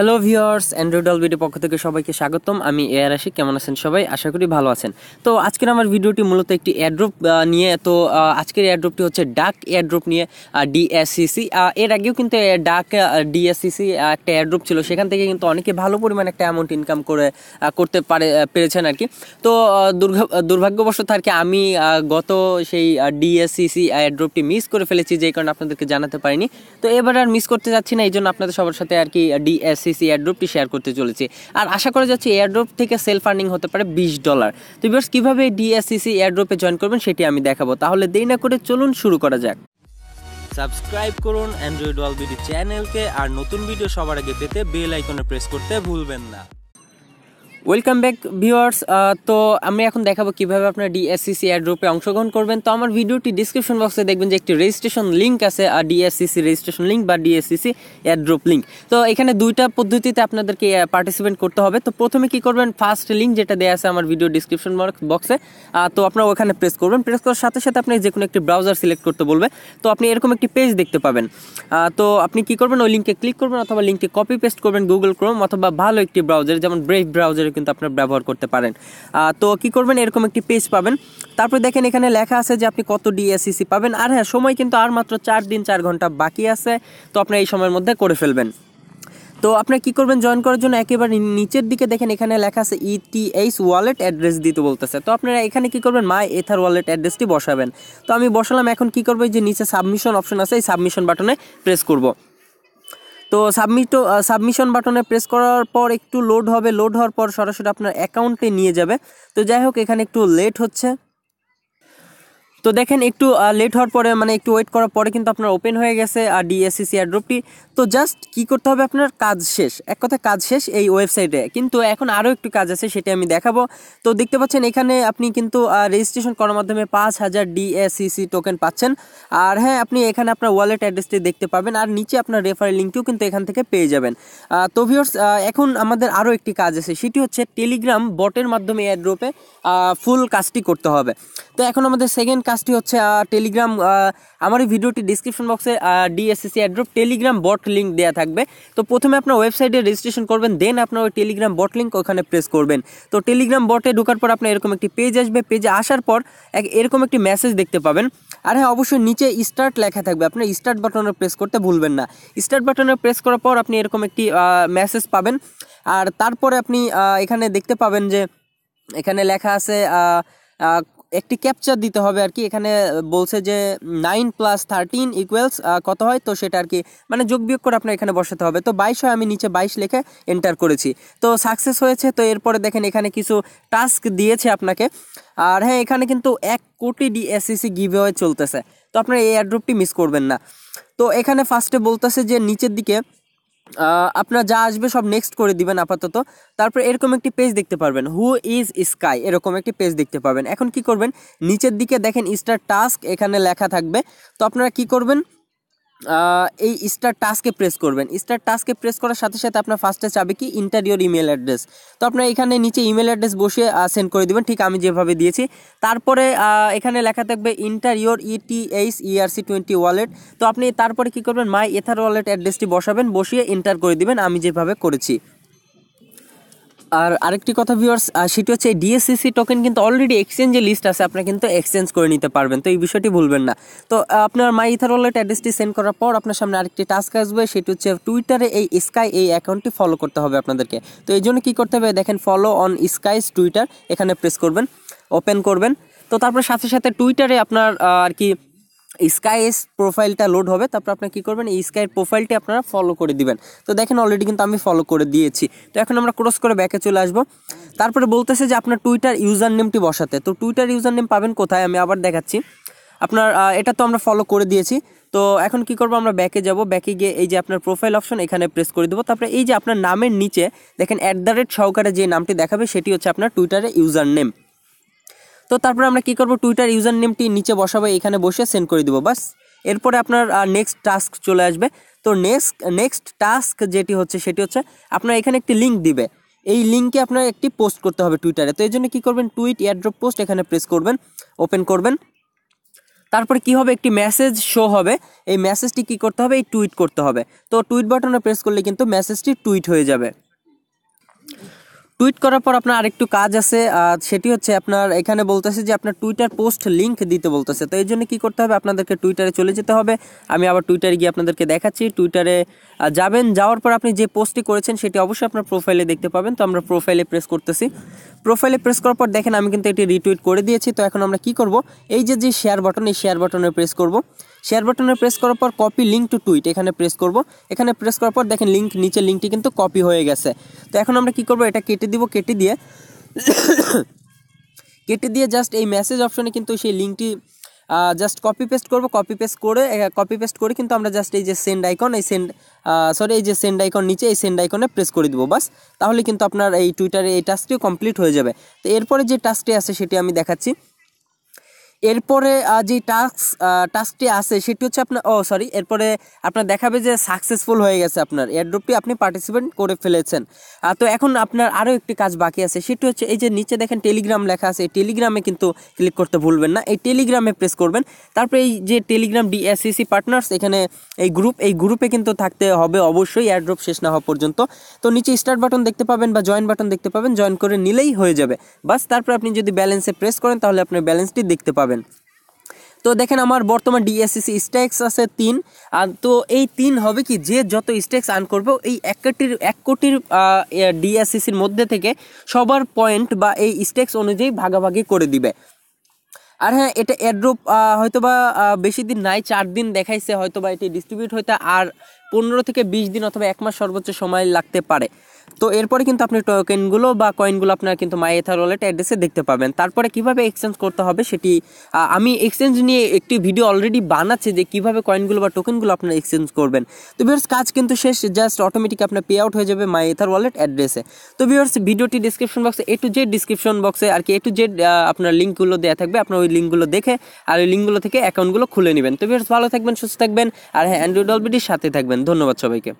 Hello viewers, Android অলবিডি পক্ষ থেকে সবাইকে স্বাগতম। আমি এআর আশিক। কেমন আছেন সবাই? আশা করি ভালো আছেন। তো আজকের আমার ভিডিওটি মূলত একটি এয়ারড্রপ নিয়ে। তো আজকের এয়ারড্রপটি হচ্ছে ডাক এয়ারড্রপ নিয়ে, ডিএসসিসি। এর আগেও কিন্তু ডাক ডিএসসিসি একটা এয়ারড্রপ ছিল, সেখান থেকে কিন্তু অনেকে ভালো পরিমাণ একটা অ্যামাউন্ট ইনকাম করতে পেরেছেন আর কি। তো দুর্ভাগ্যবশত আর কি আমি গত সেই ডিএসসিসি এয়ারড্রপটি মিস করে ফেলেছি, যেই কারণে আপনাদেরকে জানাতে পারিনি। তো এবার আর মিস করতে যাচ্ছি না, এই জন্য আপনাদের সবার সাথে আর কি ডিএসসিসি এয়ারড্রপটি শেয়ার করতে চলেছি। আর আশা করা যাচ্ছে এয়ারড্রপ থেকে সেলফ আর্নিং হতে পারে $20। তো ভিউয়ার্স, কিভাবে ডিএসসিসি এয়ারড্রপে জয়েন করবেন সেটি আমি দেখাবো। তাহলে দেরি না করে চলুন শুরু করা যাক। সাবস্ক্রাইব করুন অ্যান্ড্রয়েড অলবিডি চ্যানেলকে, আর নতুন ভিডিও সবার আগে পেতে বেল আইকনে প্রেস করতে ভুলবেন না। Welcome back viewers. তো আমি এখন দেখাবো কিভাবে আপনার ডিএসসিসি এয়ারড্রপে অংশগ্রহণ করবেন। তো আমার ভিডিওটি ডিসক্রিপশন বক্সে দেখবেন যে একটি রেজিস্ট্রেশন লিঙ্ক আছে, আর ডিএসসিসি রেজিস্ট্রেশন লিঙ্ক বা ডিএসসিসি এয়ারড্রপ লিঙ্ক। তো এখানে দুইটা পদ্ধতিতে আপনাদেরকে পার্টিসিপেট করতে হবে। তো প্রথমে কি করবেন, ফার্স্ট লিঙ্ক যেটা দেওয়া আছে আমার ভিডিও ডিসক্রিপশন বক্সে, তো আপনারা ওখানে প্রেস করবেন। প্রেস করার সাথে সাথে আপনি যে কোনো একটি ব্রাউজার সিলেক্ট করতে বলবে। তো আপনি এরকম একটি পেজ দেখতে পাবেন। তো আপনি কি করবেন, ওই লিঙ্কে ক্লিক করবেন অথবা লিঙ্কে কপি পেস্ট করবেন গুগল ক্রোম অথবা ভালো একটি ব্রাউজার যেমন ব্রেভ ব্রাউজারে কিন্তু আপনার ব্যবহার করতে পারেন। তো কি করবেন, এরকম একটি পেজ পাবেন। তারপর দেখেন এখানে লেখা আছে যে আপনি কত ডিএসসিসি পাবেন। আর হ্যাঁ, সময় কিন্তু আর মাত্র 4 দিন 4 ঘন্টা বাকি আছে। তো আপনার এই সময়ের মধ্যে করে ফেলবেন। তো আপনার কি করবেন, জয়েন করার জন্য একেবারে নিচের দিকে দেখেন এখানে লেখা আছে ইটিএইচ ওয়ালেট অ্যাড্রেস দিতে বলতেছে। তো আপনারা এখানে কি করবেন, মাই এথার ওয়ালেট অ্যাড্রেসটি বসাবেন। তো আমি বসালাম। এখন কি করবো, যে নিচে সাবমিশন অপশন আছে, এই সাবমিশন বাটনে প্রেস করব। তো সাবমিশন বাটনে প্রেস করার পর একটু লোড হবে। লোড হওয়ার পর সরাসরি আপনার অ্যাকাউন্টে নিয়ে যাবে। তো যাই হোক, এখানে একটু লেট হচ্ছে। তো দেখেন একটু লেট হওয়ার পরে, মানে একটু ওয়েট করার পরে কিন্তু আপনার ওপেন হয়ে গেছে আর ডিএসসিসি এয়ারড্রপটি। তো জাস্ট কি করতে হবে, আপনার কাজ শেষ, এক কথা কাজ শেষ এই ওয়েবসাইটে। কিন্তু এখন আরও একটু কাজ আছে, সেটা আমি দেখাবো। তো দেখতে পাচ্ছেন এখানে আপনি কিন্তু রেজিস্ট্রেশন করার মাধ্যমে 5000 ডিএসসিসি টোকেন পাচ্ছেন। আর হ্যাঁ, আপনি এখানে আপনার ওয়ালেট অ্যাড্রেসটি দেখতে পাবেন, আর নিচে আপনার রেফারেল লিঙ্কটিও কিন্তু এখান থেকে পেয়ে যাবেন। তো ভিউয়ার্স, এখন আমাদের আরও একটি কাজ আছে, সেটি হচ্ছে টেলিগ্রাম বটের মাধ্যমে এয়ারড্রপে ফুল কাজটি করতে হবে। তো এখন আমাদের সেকেন্ড কাজটি হচ্ছে টেলিগ্রাম। আমার এই ভিডিওটি ডিসক্রিপশন বক্সে DSCC airdrop Telegram bot link দেওয়া থাকবে। তো প্রথমে আপনার ওয়েবসাইটে রেজিস্ট্রেশন করবেন, দেন আপনার ওই টেলিগ্রাম বট লিঙ্ক ওখানে প্রেস করবেন। তো টেলিগ্রাম বটে ঢোকার পর আপনার এরকম একটি পেজ আসবে। পেজে আসার পর এরকম একটি মেসেজ দেখতে পাবেন। আর হ্যাঁ, অবশ্যই নিচে স্টার্ট লেখা থাকবে, আপনার স্টার্ট বাটনে প্রেস করতে ভুলবেন না। স্টার্ট বাটনে প্রেস করার পর আপনি এরকম একটি মেসেজ পাবেন। আর তারপরে আপনি এখানে দেখতে পাবেন যে এখানে লেখা আছে একটি ক্যাপচার দিতে হবে আর কি। এখানে বলছে যে 9 + 13 = কত হয়, তো সেটা আর কি মানে যোগ বিয়োগ করে আপনার এখানে বসাতে হবে। তো 22 হয়, আমি নিচে 22 লিখে এন্টার করেছি। তো সাকসেস হয়েছে। তো এরপরে দেখেন এখানে কিছু টাস্ক দিয়েছে আপনাকে। আর হ্যাঁ, এখানে কিন্তু 1 কোটি ডিএসসিসি গিভঅ্যাওয়ে চলতেছে। তো আপনার এই এয়ারড্রপটি মিস করবেন না। তো এখানে ফার্স্টে বলতেছে যে নিচের দিকে আপনার যা আসবে সব নেক্সট করে দিবেন আপাতত। তারপর এরকম একটি পেজ দেখতে পারবেন, হু ইজ স্কাই, এরকম একটি পেজ দেখতে পাবেন। এখন কি করবেন, নিচের দিকে দেখেন স্টার টাস্ক এখানে লেখা থাকবে। তো আপনারা কি করবেন, এই স্টার টাস্কে প্রেস করবেন। স্টার টাস্কে প্রেস করার সাথে সাথে আপনার ফার্স্টে চাবে কি ইন্টার ইওর ইমেল অ্যাড্রেস। তো আপনারা এখানে নিচে ইমেল অ্যাড্রেস বসিয়ে সেন্ড করে দিবেন, ঠিক আমি যেভাবে দিয়েছি। তারপরে এখানে লেখা থাকবে inter your ETH ERC20 wallet. তো আপনি তারপরে কি করবেন, মাই এথার ওয়ালেট অ্যাড্রেসটি বসাবেন, বসিয়ে এন্টার করে দিবেন আমি যেভাবে করেছি। আর আরেকটি কথা ভিউয়ার্স, সেটি হচ্ছে ডিএসসিসি টোকেন কিন্তু অলরেডি এক্সচেঞ্জে লিস্ট আছে, আপনারা কিন্তু এক্সচেঞ্জ করে নিতে পারবেন। তো এই বিষয়টি ভুলবেন না। তো আপনার মাই ইথার ওয়ালেট অ্যাড্রেসটি সেন্ড করার পর আপনার সামনে আরেকটি টাস্ক আসবে, সেটি হচ্ছে টুইটারে এই স্কাই এই অ্যাকাউন্টটি ফলো করতে হবে আপনাদেরকে। তো এই জন্য কী করতে হবে, দেখেন ফলো অন স্কাইস টুইটার, এখানে প্রেস করবেন, ওপেন করবেন। তো তারপর সাথে সাথে টুইটারে আপনার আর কি স্কাইস প্রোফাইলটা লোড হবে। তারপর আপনি কি করবেন, এই স্কাইয়ের প্রোফাইলটি আপনারা ফলো করে দিবেন। তো দেখেন অলরেডি কিন্তু আমি ফলো করে দিয়েছি। তো এখন আমরা ক্রস করে ব্যাকে চলে আসবো। তারপরে বলতেছে যে আপনার টুইটার ইউজার নেমটি বসাতে। তো টুইটার ইউজার নেম পাবেন কোথায়, আমি আবার দেখাচ্ছি। আপনার এটা তো আমরা ফলো করে দিয়েছি। তো এখন কি করবো, আমরা ব্যাকে যাব। ব্যাকে গিয়ে এই যে আপনার প্রোফাইল অপশন এখানে প্রেস করে দেবো। তারপরে এই যে আপনার নামের নিচে দেখেন @ সহকারে যে নামটি দেখাবে সেটি হচ্ছে আপনার টুইটারে ইউজার নেম। তো তারপরে আমরা কি করব, টুইটার ইউজার নেমটি নিচে বসাবো, এখানে বসে সেন্ড করে দিব বাস। এরপরে আপনার নেক্সট টাস্ক চলে আসবে। তো নেক্সট টাস্ক যেটি হচ্ছে সেটি হচ্ছে আপনার এখানে একটি লিঙ্ক দিবে। এই লিঙ্কে আপনার একটি পোস্ট করতে হবে টুইটারে। তো এই জন্য কী করবেন, টুইট এয়ারড্রপ পোস্ট এখানে প্রেস করবেন, ওপেন করবেন। তারপরে কি হবে, একটি মেসেজ শো হবে। এই মেসেজটি কি করতে হবে, এই টুইট করতে হবে। তো টুইট বাটনে প্রেস করলে কিন্তু মেসেজটি টুইট হয়ে যাবে। টুইট করার পর আপনার আরেকটু কাজ আছে, সেটি হচ্ছে আপনার এখানে বলতেছে যে আপনার টুইটার পোস্ট লিঙ্ক দিতে বলতেছে। তো এই জন্য কী করতে হবে, আপনাদেরকে টুইটারে চলে যেতে হবে। আমি আবার টুইটারে গিয়ে আপনাদেরকে দেখাচ্ছি। টুইটারে যাবেন, যাওয়ার পর আপনি যে পোস্টটি করেছেন সেটি অবশ্যই আপনার প্রোফাইলে দেখতে পাবেন। তো আমরা প্রোফাইলে প্রেস করতেছি। প্রোফাইলে প্রেস করার পর দেখেন আমি কিন্তু এটি রিটুইট করে দিয়েছি। তো এখন আমরা কি করব, এই যে শেয়ার বাটন, এই শেয়ার বাটনে প্রেস করব। শেয়ার বাটনে প্রেস করার পর কপি লিঙ্ক টু টুইট এখানে প্রেস করব। এখানে প্রেস করার পর দেখেন লিঙ্ক, নিচে লিঙ্কটি কিন্তু কপি হয়ে গেছে। তো এখন আমরা কি করব, এটা কেটে দিব। কেটে দিয়ে জাস্ট এই মেসেজ অপশনে কিন্তু সেই লিঙ্কটি জাস্ট কপি পেস্ট করব। কপি পেস্ট করে কিন্তু আমরা জাস্ট এই যে সেন্ড আইকন, এই যে সেন্ড আইকন নিচে, এই সেন্ড আইকনে প্রেস করে দিব। বাস, তাহলে কিন্তু আপনার এই টুইটারে এই টাস্কটিও কমপ্লিট হয়ে যাবে। তো এরপরে যে টাস্কটি আছে সেটি আমি দেখাচ্ছি। এরপরে যে টাস্কটি আছে সেটি হচ্ছে আপনার এরপরে আপনার দেখাবে যে সাকসেসফুল হয়ে গেছে, আপনার এয়ারড্রপটি আপনি পার্টিসিপেট করে ফেলেছেন। তো এখন আপনার আরও একটি কাজ বাকি আছে, সেটি হচ্ছে এই যে নিচে দেখেন টেলিগ্রাম লেখা আছে, এই টেলিগ্রামে কিন্তু ক্লিক করতে ভুলবেন না। এই টেলিগ্রামে প্রেস করবেন। তারপরে এই যে টেলিগ্রাম DACC পার্টনার্স, এখানে এই গ্রুপে কিন্তু থাকতে হবে অবশ্যই এয়ারড্রপ শেষ না হওয়া পর্যন্ত। তো নিচে স্টার্ট বাটন দেখতে পাবেন বা জয়েন বাটন দেখতে পাবেন, জয়েন করে নিলেই হয়ে যাবে। বাস, তারপর আপনি যদি ব্যালেন্সে প্রেস করেন তাহলে আপনার ব্যালেন্সটি দেখতে পাবেন। তো দেখেন আমার বর্তমান DACC স্ট্যাক্স আছে 3। তো এই 3 হবে কি, যে যত স্ট্যাক্স আর্ন করবে এই 1 কোটির DACCর মধ্যে থেকে সবার পয়েন্ট বা এই স্ট্যাক্স অনুযায়ী ভাগাভাগি করে দিবে। আর হ্যাঁ, এটা এয়ারড্রপ হয়তোবা বেশি দিন নাই, 4 দিন দেখাইছে, হয়তোবা এটি ডিস্ট্রিবিউট হইতে আর 15 থেকে 20 দিন অথবা 1 মাস সর্বোচ্চ সময় লাগতে পারে। তো এরপরে কিন্তু আপনি টোকেনগুলো বা কয়েনগুলো আপনার কিন্তু মাই এথার ওয়ালেট অ্যাড্রেসে দেখতে পাবেন। তারপরে কিভাবে এক্সচেঞ্জ করতে হবে সেটি আমি এক্সচেঞ্জ নিয়ে একটি ভিডিও অলরেডি বানাচ্ছি, যে কিভাবে কয়েনগুলো বা টোকেনগুলো আপনারা এক্সচেঞ্জ করবেন। তো ভিউয়ার্স, কাজ কিন্তু শেষ, জাস্ট অটোমেটিক আপনার পে আউট হয়ে যাবে মাই এথার ওয়ালেট অ্যাড্রেসে। তো ভিউয়ার্স, ভিডিওটি ডিসক্রিপশন বক্সে A to Z ডিসক্রিপশন বক্সে আর কি A to Z আপনার লিঙ্কগুলো দেওয়া থাকবে। আপনার ওই লিঙ্কগুলো দেখে আর ওই লিঙ্কগুলো থেকে অ্যাকাউন্টগুলো খুলে নেবেন। তো ভিউয়ার্স, ভালো থাকবেন, সুস্থ থাকবেন, আর হ্যাঁ, AWBD সাথে থাকবেন। ধন্যবাদ সবাইকে।